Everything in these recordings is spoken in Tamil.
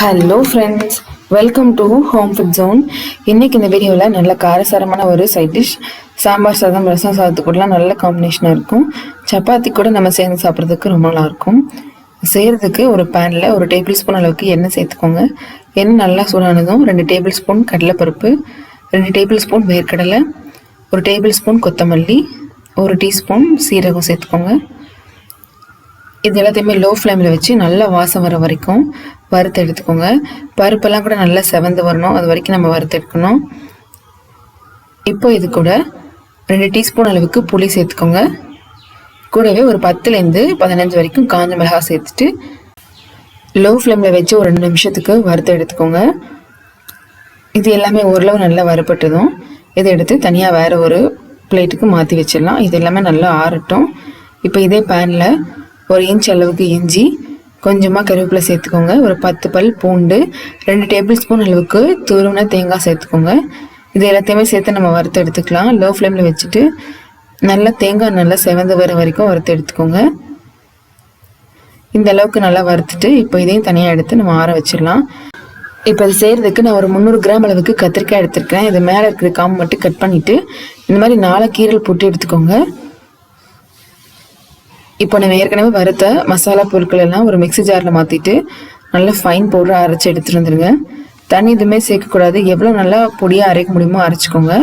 Hello friends, welcome to home food zone. இன்றைக்கி இந்த வீடியோவில் நல்ல காரசாரமான ஒரு சைட் டிஷ், சாம்பார் சாதம் ரசம் சாதத்துக்கூடலாம் நல்ல காம்பினேஷனாக இருக்கும். சப்பாத்தி கூட நம்ம சேர்ந்து சாப்பிட்றதுக்கு ரொம்ப நல்லாயிருக்கும். செய்கிறதுக்கு ஒரு பேனில் ஒரு டேபிள் ஸ்பூன் அளவுக்கு எண்ணெய் சேர்த்துக்கோங்க. எண்ணெய் நல்லா சூடானதும் 2 டேபிள் ஸ்பூன் கடலைப்பருப்பு, 2 டேபிள் ஸ்பூன் வேர்க்கடலை, 1 டேபிள் ஸ்பூன் கொத்தமல்லி, 1 டீஸ்பூன் சீரகம் சேர்த்துக்கோங்க. இது எல்லாத்தையுமே லோ ஃப்ளேமில் வச்சு நல்லா வாசம் வர வரைக்கும் வறுத்து எடுத்துக்கோங்க. பருப்பெல்லாம் கூட நல்லா செவந்து வரணும், அது வரைக்கும் நம்ம வறுத்து எடுக்கணும். இப்போ இது கூட 2 டீஸ்பூன் அளவுக்கு புளி சேர்த்துக்கோங்க. கூடவே ஒரு 10லேருந்து 15 வரைக்கும் காஞ்ச மிளகாய் சேர்த்துட்டு லோ ஃப்ளேமில் வச்சு ஒரு 2 நிமிஷத்துக்கு வறுத்து எடுத்துக்கோங்க. இது எல்லாமே ஓரளவு நல்லா வறுப்பட்டதும் இதை எடுத்து தனியாக வேறு ஒரு பிளேட்டுக்கு மாற்றி வச்சிடலாம். இது எல்லாமே நல்லா ஆறட்டும். இப்போ இதே பேனில் 1 இன்ச் அளவுக்கு இஞ்சி, கொஞ்சமாக கருவேப்பிலை சேர்த்துக்கோங்க. ஒரு 10 பல் பூண்டு, 2 டேபிள் ஸ்பூன் அளவுக்கு துருவின தேங்காய் சேர்த்துக்கோங்க. இது எல்லாத்தையுமே சேர்த்து நம்ம வறுத்து எடுத்துக்கலாம். லோ ஃப்ளேமில் வச்சுட்டு நல்லா தேங்காய் நல்லா செவந்து வர வரைக்கும் வறுத்து எடுத்துக்கோங்க. இந்த அளவுக்கு நல்லா வறுத்துட்டு இப்போ இதையும் தனியாக எடுத்து நம்ம ஆற வச்சிடலாம். இப்போ இது செய்கிறதுக்கு நான் ஒரு 300 கிராம் அளவுக்கு கத்திரிக்காய் எடுத்துருக்கேன். இது மேலே இருக்கிற காம்பு மட்டும் கட் பண்ணிவிட்டு இந்த மாதிரி 4 கீரல் போட்டு எடுத்துக்கோங்க. இப்போ நம்ம ஏற்கனவே வறுத்த மசாலா பொருட்கள் எல்லாம் ஒரு மிக்ஸி ஜாரில் மாற்றிட்டு நல்லா ஃபைன் பவுடர் அரைச்சி எடுத்துகிட்டு வந்துடுங்க. தண்ணி எதுவுமே சேர்க்கக்கூடாது. எவ்வளோ நல்லா பொடியாக அரைக்க முடியுமோ அரைச்சிக்கோங்க.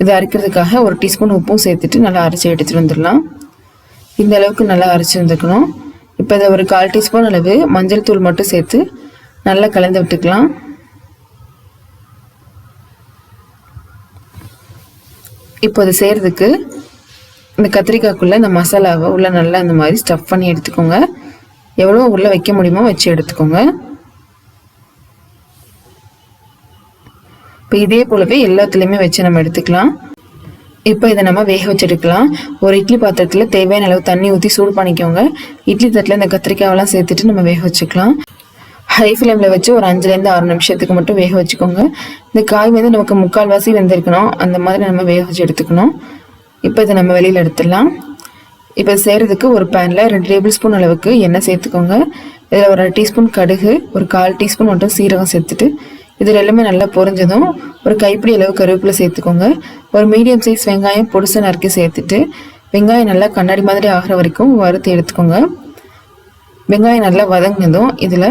இதை அரைக்கிறதுக்காக 1 டீஸ்பூன் உப்பும் சேர்த்துட்டு நல்லா அரைச்சி எடுத்துகிட்டு வந்துடலாம். இந்த அளவுக்கு நல்லா அரைச்சி வந்துக்கணும். இப்போ இதை ஒரு 1/4 டீஸ்பூன் அளவு மஞ்சள் தூள் மட்டும் சேர்த்து நல்லா கலந்து விட்டுக்கலாம். இப்போ இதை செய்கிறதுக்கு இந்த கத்திரிக்காய்க்குள்ளே இந்த மசாலாவை உள்ளே நல்லா இந்த மாதிரி ஸ்டஃப் பண்ணி எடுத்துக்கோங்க. எவ்வளோ உள்ளே வைக்க முடியுமோ வச்சு எடுத்துக்கோங்க. இப்போ இதே போலவே எல்லாத்துலேயுமே வச்சு நம்ம எடுத்துக்கலாம். இப்போ இதை நம்ம வேக வச்சு எடுக்கலாம். ஒரு இட்லி பாத்திரத்தில் தேவையான அளவு தண்ணி ஊற்றி சூடு பண்ணிக்கோங்க. இட்லி தட்டில் இந்த கத்திரிக்காயெல்லாம் சேர்த்துட்டு நம்ம வேக வச்சுக்கலாம். ஹை ஃப்ளேமில் வச்சு ஒரு 5லேருந்து 6 நிமிஷத்துக்கு மட்டும் வேக வச்சுக்கோங்க. இந்த காய் வந்து நமக்கு 3/4 வெந்திருக்கணும், அந்த மாதிரி நம்ம வேக வச்சு எடுத்துக்கணும். இப்போ இதை நம்ம வெளியில் எடுத்துடலாம். இப்போ செய்கிறதுக்கு ஒரு பேனில் 2 டேபிள் ஸ்பூன் அளவுக்கு எண்ணெய் சேர்த்துக்கோங்க. இதில் ஒரு 1/2 டீஸ்பூன் கடுகு, ஒரு 1/4 டீஸ்பூன் மட்டும் சீரகம் சேர்த்துட்டு இதில் எல்லாமே நல்லா பொரிஞ்சதும் ஒரு கைப்பிடி அளவு கருவேப்பிலை சேர்த்துக்கோங்க. ஒரு மீடியம் சைஸ் வெங்காயம் பொடிசை நறுக்கி சேர்த்துட்டு வெங்காயம் நல்லா கண்ணாடி மாதிரி ஆகிற வரைக்கும் வறுத்து எடுத்துக்கோங்க. வெங்காயம் நல்லா வதங்கினதும் இதில்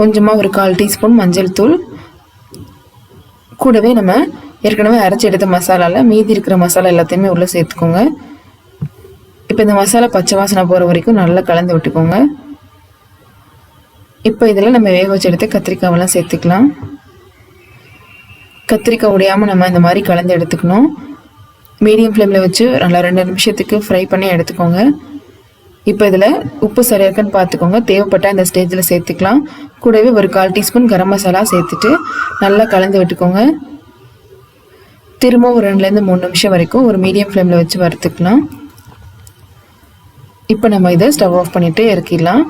கொஞ்சமாக ஒரு 1/4 டீஸ்பூன் மஞ்சள் தூள், கூடவே நம்ம ஏற்கனவே அரைச்சி எடுத்த மசாலாவில் மீதி இருக்கிற மசாலா எல்லாத்தையுமே உள்ளே சேர்த்துக்கோங்க. இப்போ இந்த மசாலா பச்சை வாசனை போகிற வரைக்கும் நல்லா கலந்து விட்டுக்கோங்க. இப்போ இதில் நம்ம வேக வச்சு எடுத்து கத்திரிக்காயெல்லாம் சேர்த்துக்கலாம். கத்திரிக்காய் உடையாமல் நம்ம இந்த மாதிரி கலந்து எடுத்துக்கணும். மீடியம் ஃப்ளேமில் வச்சு நல்லா 2 நிமிஷத்துக்கு ஃப்ரை பண்ணி எடுத்துக்கோங்க. இப்போ இதில் உப்பு சரியாக இருக்குன்னு பார்த்துக்கோங்க. தேவைப்பட்டால் இந்த ஸ்டேஜில் சேர்த்துக்கலாம். கூடவே ஒரு 1/4 டீஸ்பூன் கரம் மசாலா சேர்த்துட்டு நல்லா கலந்து விட்டுக்கோங்க. திரும்ப ஒரு 2லேருந்து 3 நிமிஷம் வரைக்கும் ஒரு மீடியம் ஃப்ளேமில் வச்சு வறுத்துக்கலாம். இப்போ நம்ம இதை ஸ்டவ் ஆஃப் பண்ணிவிட்டு இறக்கிடலாம்.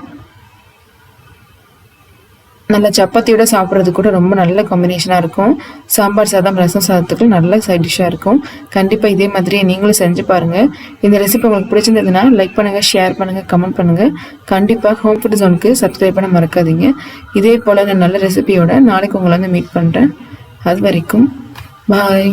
நல்ல சப்பாத்தியோட சாப்பிட்றது கூட ரொம்ப நல்ல காம்பினேஷனாக இருக்கும். சாம்பார் சாதம் ரசம் சாதத்துக்கு நல்ல சைட் டிஷ்ஷாக இருக்கும். கண்டிப்பாக இதே மாதிரி நீங்களும் செஞ்சு பாருங்கள். இந்த ரெசிபி உங்களுக்கு பிடிச்சிருந்ததுன்னா லைக் பண்ணுங்கள், ஷேர் பண்ணுங்கள், கமெண்ட் பண்ணுங்கள். கண்டிப்பாக ஹோம் ஃபுட் ஜோனுக்கு சப்ஸ்கிரைப் பண்ண மறக்காதீங்க. இதே போல் நான் நல்ல ரெசிபியோட நாளைக்கு உங்களை வந்து மீட் பண்ணுறேன். அது வரைக்கும் பாய்.